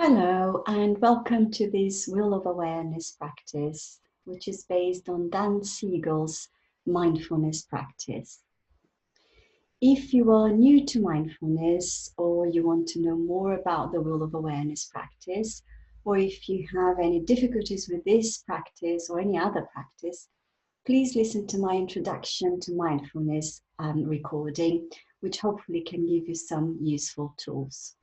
Hello and welcome to this Wheel of Awareness practice, which is based on Dan Siegel's mindfulness practice. If you are new to mindfulness or you want to know more about the Wheel of Awareness practice, or if you have any difficulties with this practice or any other practice, please listen to my introduction to mindfulness recording, which hopefully can give you some useful tools.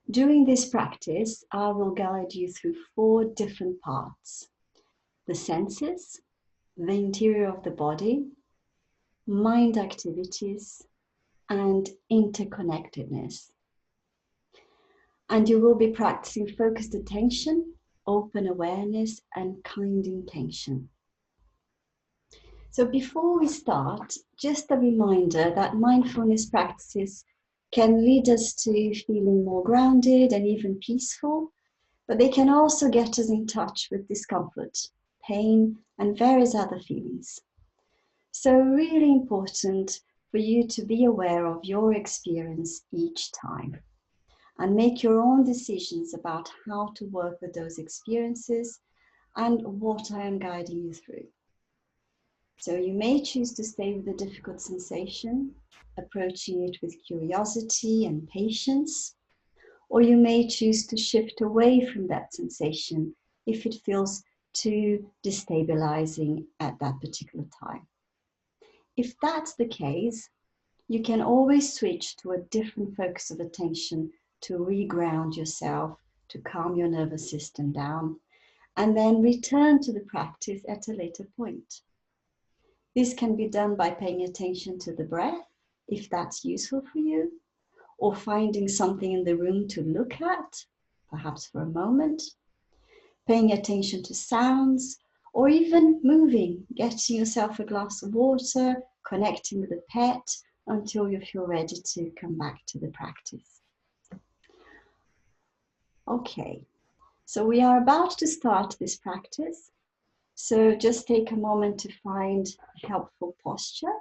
During this practice, I will guide you through 4 different parts: the senses, the interior of the body, mind activities, and interconnectedness. And you will be practicing focused attention, open awareness, and kind intention. So before we start, just a reminder that mindfulness practices can lead us to feeling more grounded and even peaceful, but they can also get us in touch with discomfort, pain, and various other feelings. So really important for you to be aware of your experience each time and make your own decisions about how to work with those experiences and what I am guiding you through. So you may choose to stay with the difficult sensation, approaching it with curiosity and patience, or you may choose to shift away from that sensation if it feels too destabilizing at that particular time. If that's the case, you can always switch to a different focus of attention to reground yourself, to calm your nervous system down, and then return to the practice at a later point. This can be done by paying attention to the breath, if that's useful for you, or finding something in the room to look at, perhaps for a moment, paying attention to sounds, or even moving, getting yourself a glass of water, connecting with a pet until you feel ready to come back to the practice. Okay, so we are about to start this practice. So just take a moment to find a helpful posture,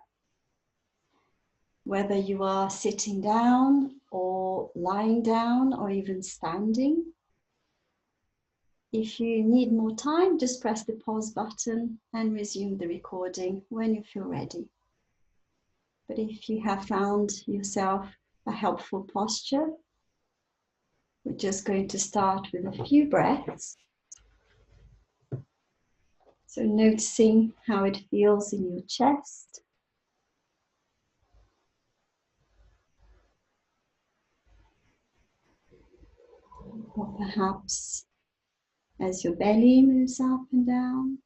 whether you are sitting down or lying down or even standing. If you need more time, just press the pause button and resume the recording when you feel ready. But if you have found yourself a helpful posture, we're just going to start with a few breaths. So noticing how it feels in your chest. Or perhaps as your belly moves up and down.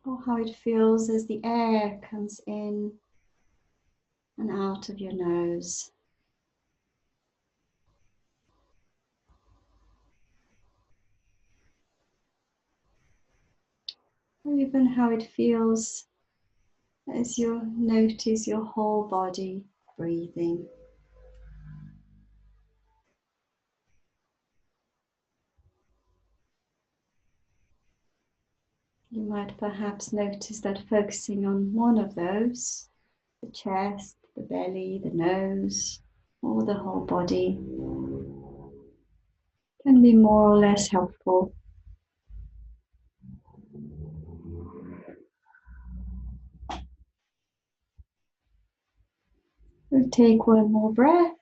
Or how it feels as the air comes in and out of your nose. Or even how it feels as you notice your whole body breathing. You might perhaps notice that focusing on one of those, the chest, the belly, the nose, or the whole body, can be more or less helpful. We'll take one more breath.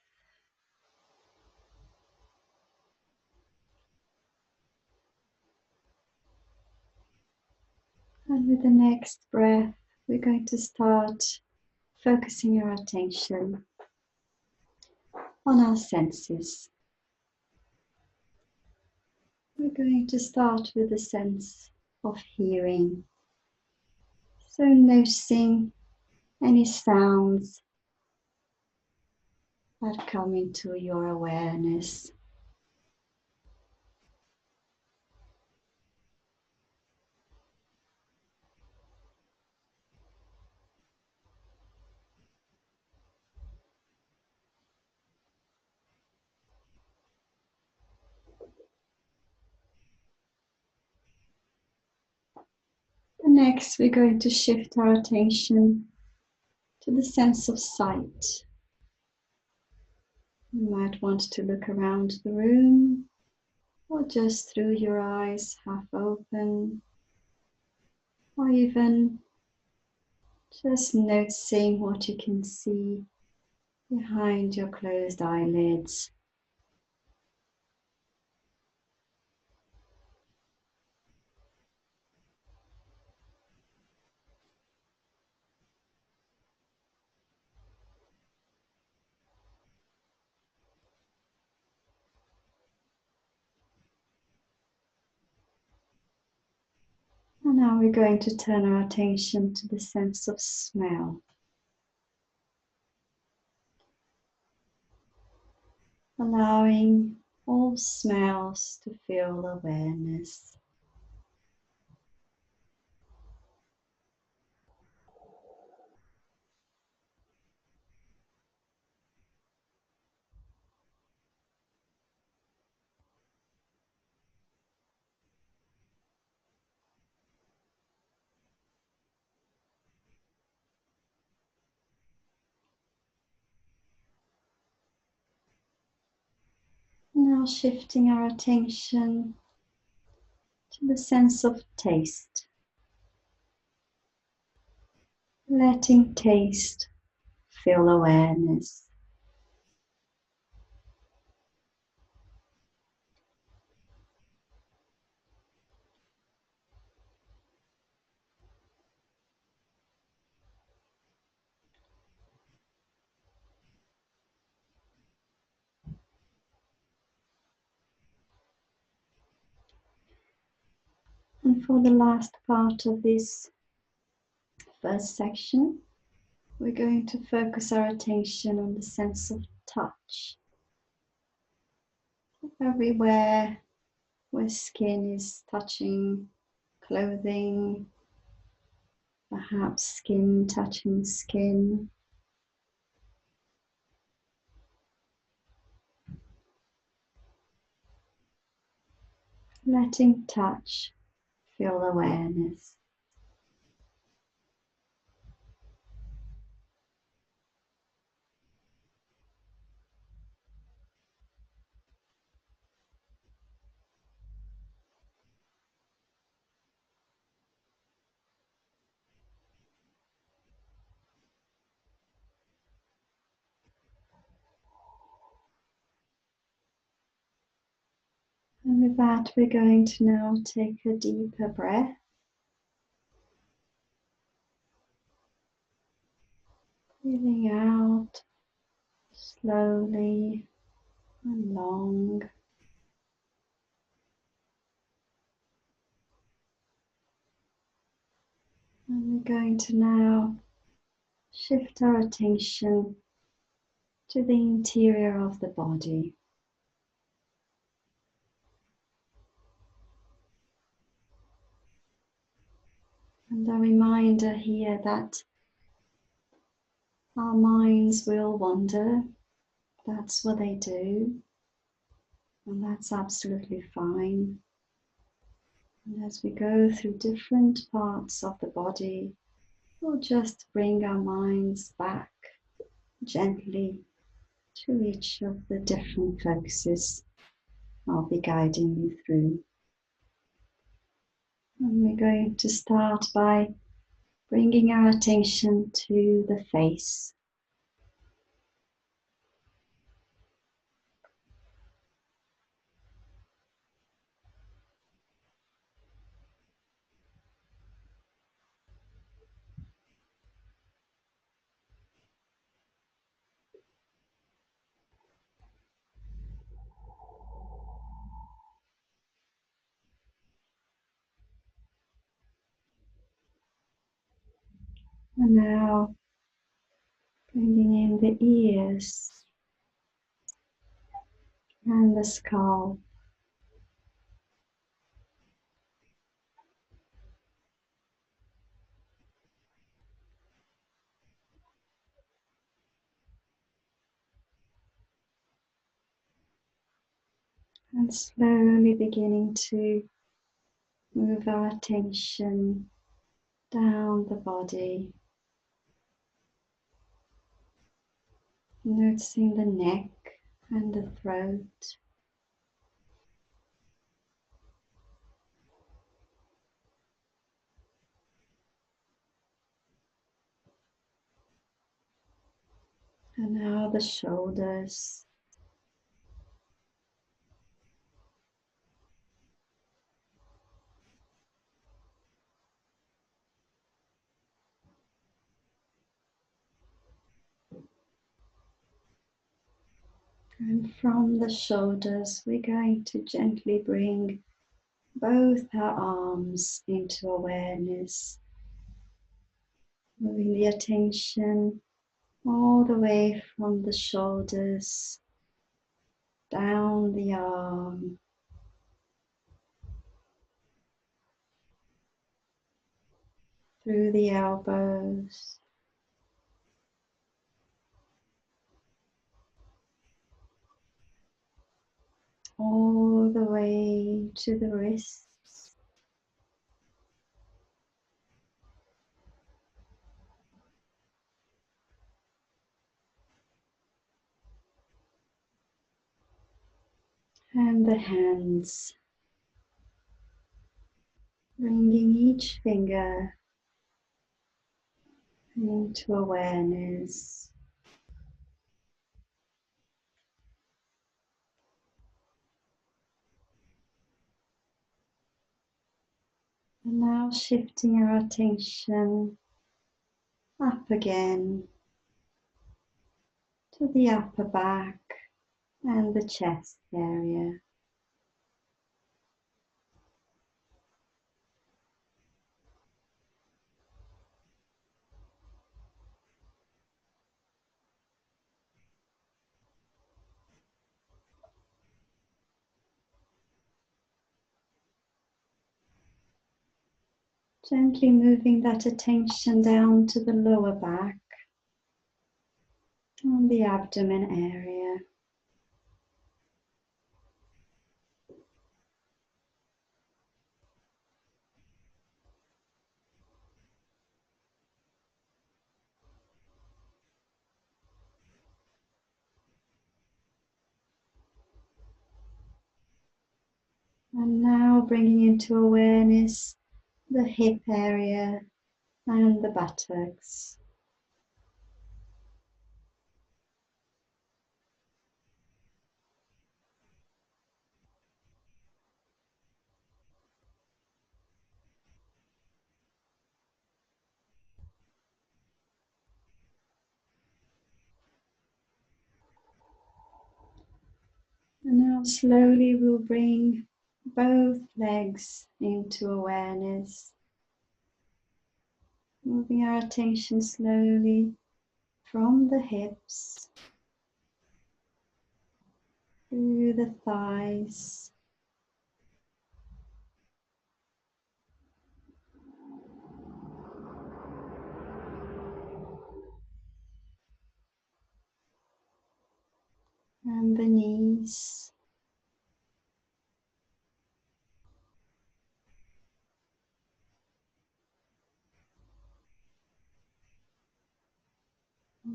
And with the next breath, we're going to start focusing your attention on our senses. We're going to start with the sense of hearing. So noticing any sounds that come into your awareness. And next, we're going to shift our attention to the sense of sight. You might want to look around the room or just through your eyes half open, or even just noticing what you can see behind your closed eyelids. And now we're going to turn our attention to the sense of smell. Allowing all smells to feel awareness. Now shifting our attention to the sense of taste. Letting taste fill awareness. And for the last part of this first section, we're going to focus our attention on the sense of touch. Everywhere where skin is touching clothing, perhaps skin touching skin. Letting touch fill awareness. And with that, we're going to now take a deeper breath. Breathing out slowly and long. And we're going to now shift our attention to the interior of the body. And a reminder here that our minds will wander. That's what they do. And that's absolutely fine. And as we go through different parts of the body, we'll just bring our minds back gently to each of the different focuses I'll be guiding you through. And we're going to start by bringing our attention to the face. And now bringing in the ears and the skull. And slowly beginning to move our attention down the body, Noticing the neck and the throat. And now the shoulders. And from the shoulders, we're going to gently bring both our arms into awareness, moving the attention all the way from the shoulders, down the arm, through the elbows, all the way to the wrists. And the hands, bringing each finger into awareness. And now shifting our attention up again to the upper back and the chest area. Gently moving that attention down to the lower back and the abdomen area. And now bringing into awareness the hip area and the buttocks. And now slowly we'll bring both legs into awareness, moving our attention slowly from the hips through the thighs, and the knees,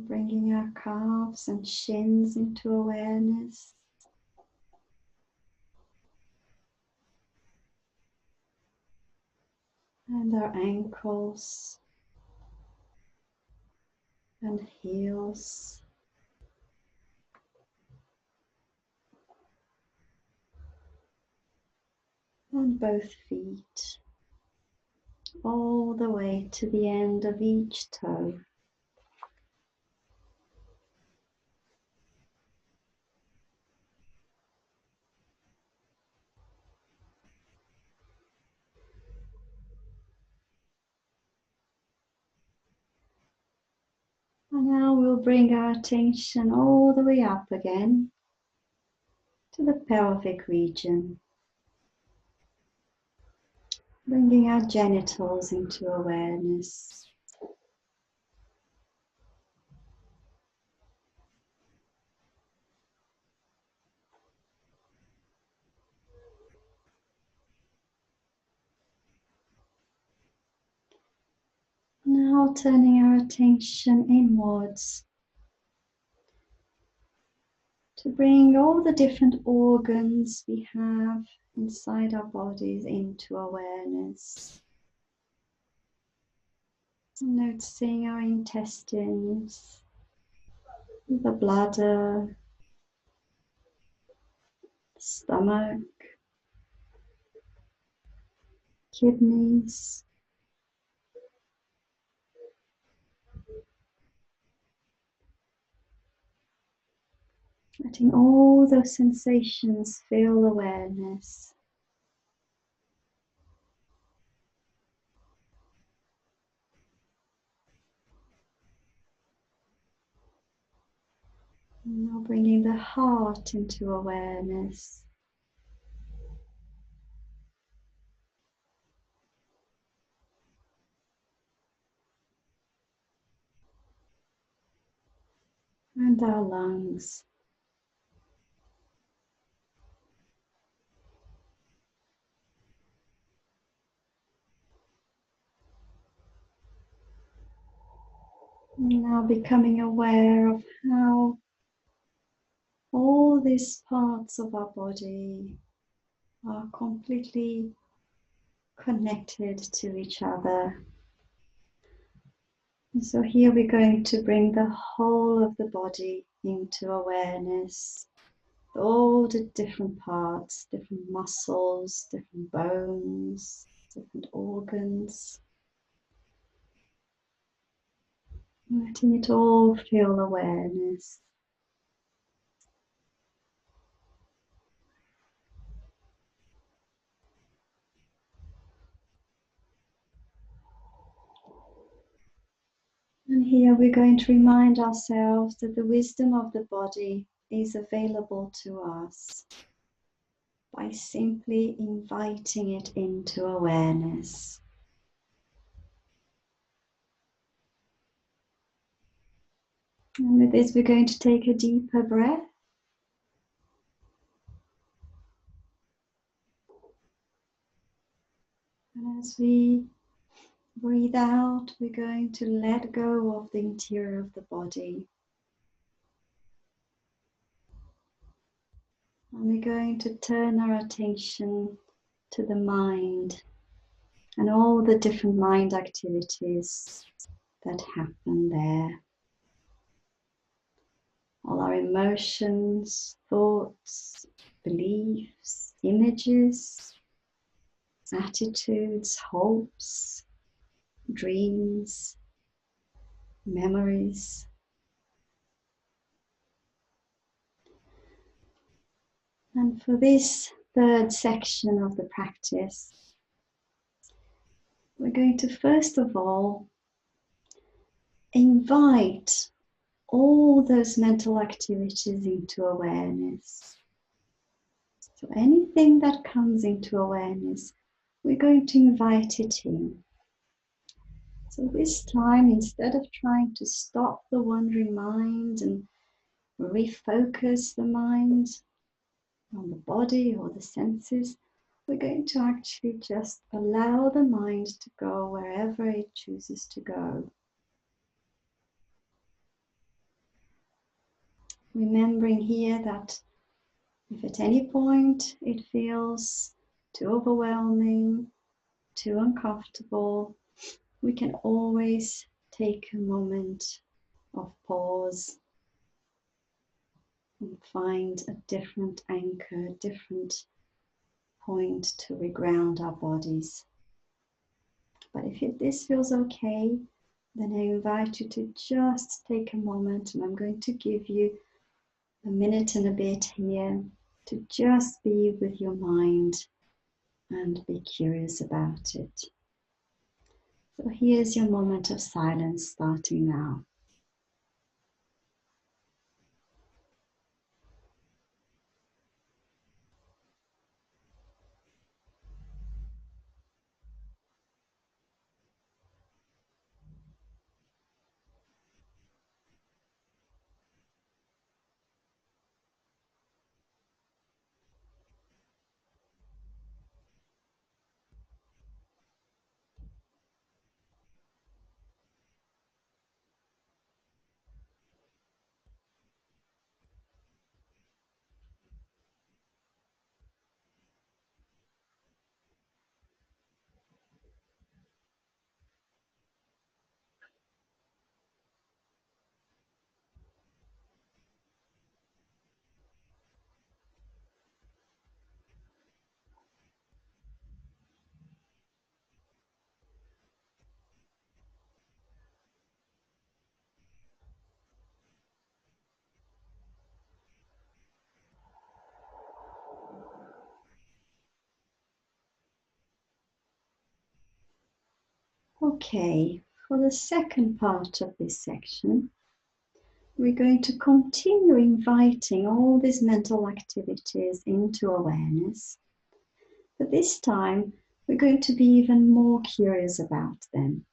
bringing our calves and shins into awareness, and our ankles and heels, and both feet, all the way to the end of each toe. And now we'll bring our attention all the way up again to the pelvic region, bringing our genitals into awareness. Now turning our attention inwards to bring all the different organs we have inside our bodies into awareness. Noticing our intestines, the bladder, stomach, kidneys, letting all those sensations fill awareness. And now bringing the heart into awareness. And our lungs. Now becoming aware of how all these parts of our body are completely connected to each other. And so here we're going to bring the whole of the body into awareness. All the different parts, different muscles, different bones, different organs. Letting it all feel awareness. And here we're going to remind ourselves that the wisdom of the body is available to us by simply inviting it into awareness. And with this, we're going to take a deeper breath. And as we breathe out, we're going to let go of the interior of the body. And we're going to turn our attention to the mind and all the different mind activities that happen there. All our emotions, thoughts, beliefs, images, attitudes, hopes, dreams, memories. And for this third section of the practice, we're going to first of all invite all those mental activities into awareness. So anything that comes into awareness, we're going to invite it in. So this time, instead of trying to stop the wandering mind and refocus the mind on the body or the senses, we're going to actually just allow the mind to go wherever it chooses to go. Remembering here that if at any point it feels too overwhelming, too uncomfortable, we can always take a moment of pause and find a different anchor, a different point to reground our bodies. But if this feels okay, then I invite you to just take a moment, and I'm going to give you a minute and a bit here to just be with your mind and be curious about it. So here's your moment of silence starting now. Okay, for the second part of this section, we're going to continue inviting all these mental activities into awareness, but this time we're going to be even more curious about them.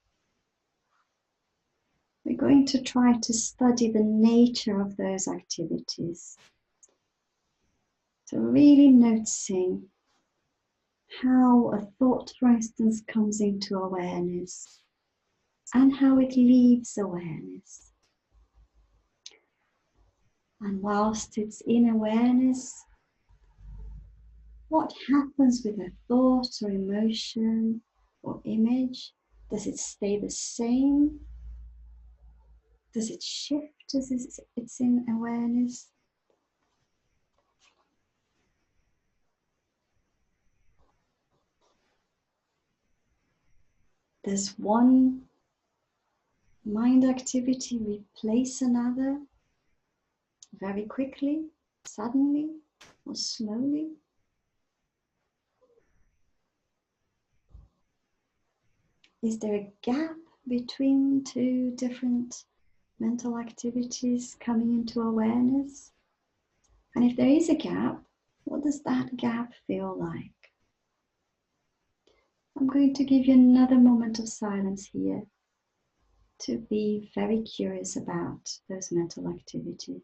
We're going to try to study the nature of those activities, so really noticing how a thought, for instance, comes into awareness and how it leaves awareness. And whilst it's in awareness, what happens with a thought or emotion or image? Does it stay the same? Does it shift as it's in awareness? Does one mind activity replace another very quickly, suddenly, or slowly? Is there a gap between two different mental activities coming into awareness? And if there is a gap, what does that gap feel like? I'm going to give you another moment of silence here to be very curious about those mental activities.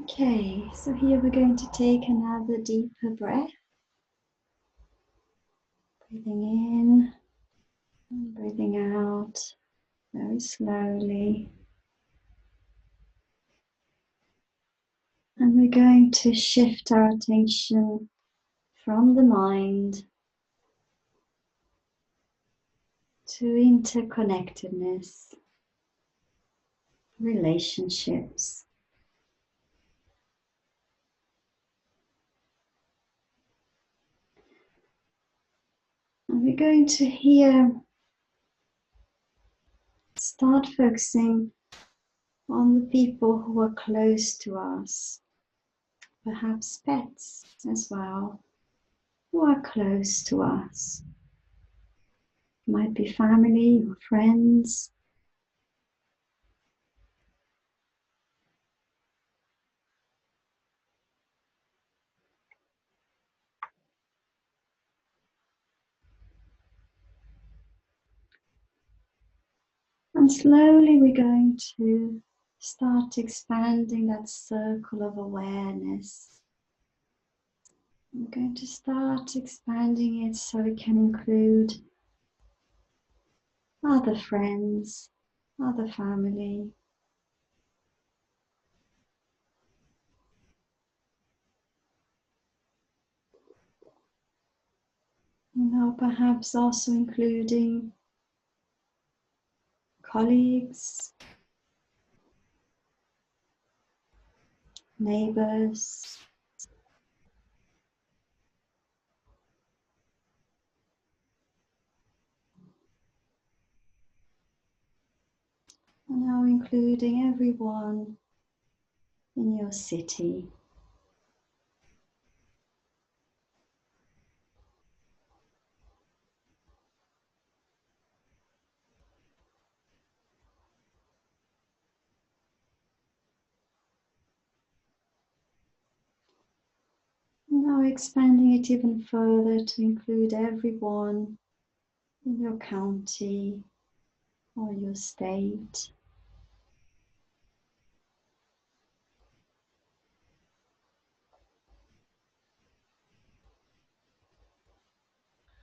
Okay, so here we're going to take another deeper breath. Breathing in and breathing out very slowly. And we're going to shift our attention from the mind to interconnectedness, relationships. And we're going to here start focusing on the people who are close to us, perhaps pets as well, who are close to us. Might be family or friends. And slowly we're going to start expanding that circle of awareness. We're going to start expanding it so it can include other friends, other family. Perhaps also including colleagues, neighbors, and now including everyone in your city. now expanding it even further to include everyone in your county or your state.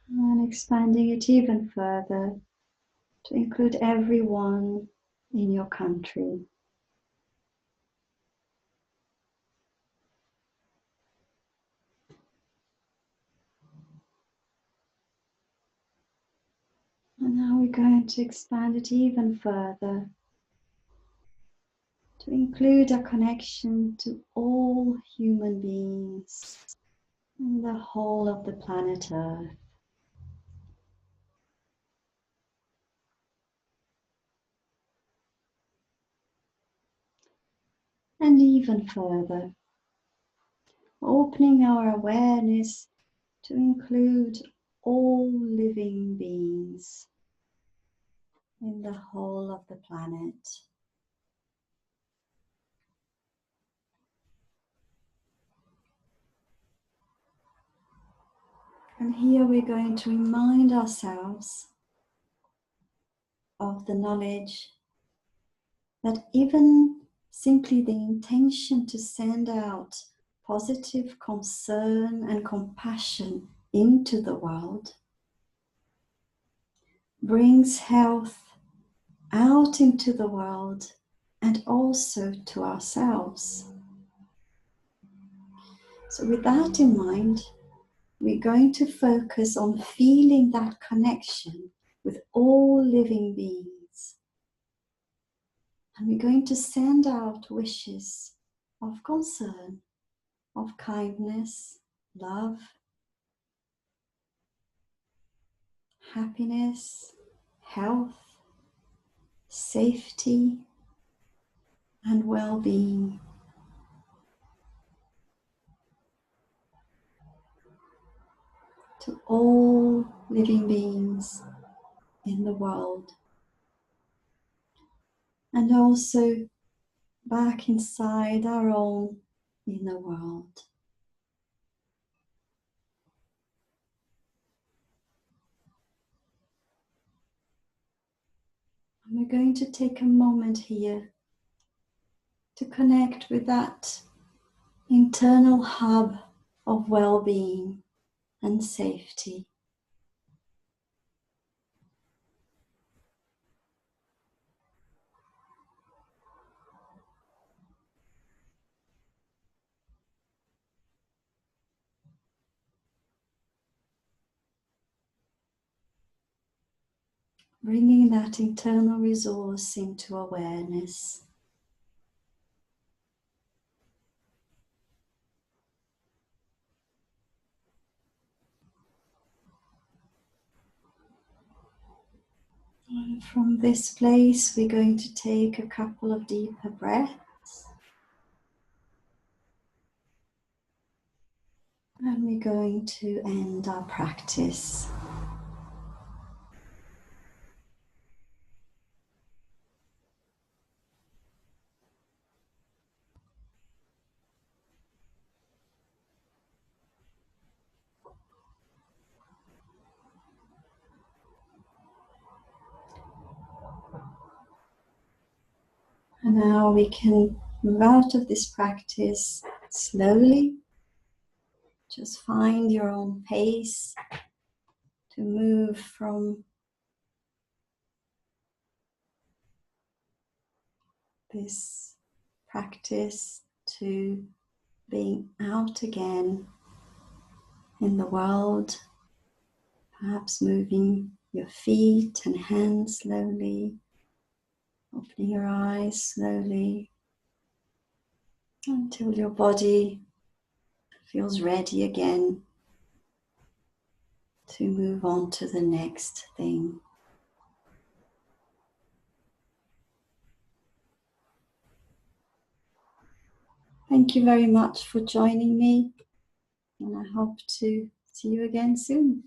And expanding it even further to include everyone in your country. And now we're going to expand it even further to include a connection to all human beings in the whole of the planet Earth. And even further, opening our awareness to include all living beings in the whole of the planet. And here we're going to remind ourselves of the knowledge that even simply the intention to send out positive concern and compassion into the world brings health out into the world and also to ourselves. So with that in mind, we're going to focus on feeling that connection with all living beings. And we're going to send out wishes of concern, of kindness, love, happiness, health, safety, and well-being. To all living beings in the world. And also back inside our own inner world. And we're going to take a moment here to connect with that internal hub of well-being and safety. Bringing that internal resource into awareness. And from this place, we're going to take a couple of deeper breaths. And we're going to end our practice. And now we can move out of this practice slowly. Just find your own pace to move from this practice to being out again in the world, perhaps moving your feet and hands slowly, opening your eyes slowly until your body feels ready again to move on to the next thing. Thank you very much for joining me, and I hope to see you again soon.